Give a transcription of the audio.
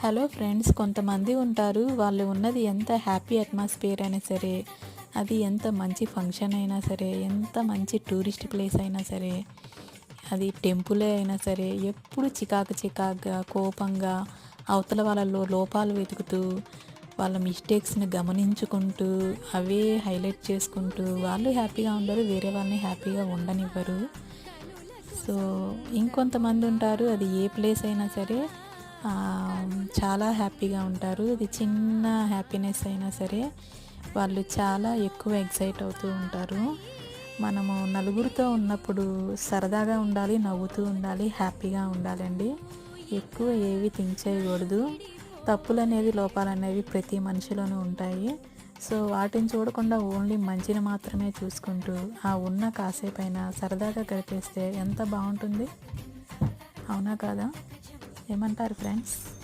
Hello friends, కొంతమంది ఉంటారు. వాళ్ళు ఉన్నది ఎంత హ్యాపీ అట్మాస్ఫియర్ అయినా సరే, అది ఎంత మంచి ఫంక్షన్ అయినా సరే, ఎంత మంచి టూరిస్ట్ ప్లేస్ అయినా సరే, అది టెంపులే అయినా సరే, ఎప్పుడు చికాకు చికాకుగా కోపంగా అవతల వాళ్ళలో లోపాలు వెతుకుతూ వాళ్ళ మిస్టేక్స్ని గమనించుకుంటూ అవే హైలైట్ చేసుకుంటూ వాళ్ళు హ్యాపీగా ఉండరు, వేరే వాళ్ళని హ్యాపీగా ఉండనివ్వరు. సో ఇంకొంతమంది ఉంటారు, అది ఏ ప్లేస్ అయినా సరే చాలా హ్యాపీగా ఉంటారు. అది చిన్న హ్యాపీనెస్ అయినా సరే వాళ్ళు చాలా ఎక్కువ ఎక్సైట్ అవుతూ ఉంటారు. మనము నలుగురితో ఉన్నప్పుడు సరదాగా ఉండాలి, నవ్వుతూ ఉండాలి, హ్యాపీగా ఉండాలండి. ఎక్కువ ఏవి థింక్ చేయకూడదు. తప్పులు అనేది, లోపాలు అనేవి ప్రతి మనిషిలోనూ ఉంటాయి. సో వాటిని చూడకుండా ఓన్లీ మంచిని మాత్రమే చూసుకుంటూ ఆ ఉన్న కాసేపైనా సరదాగా గడిపేస్తే ఎంత బాగుంటుంది, అవునా కాదా? ఏమంటారు ఫ్రెండ్స్?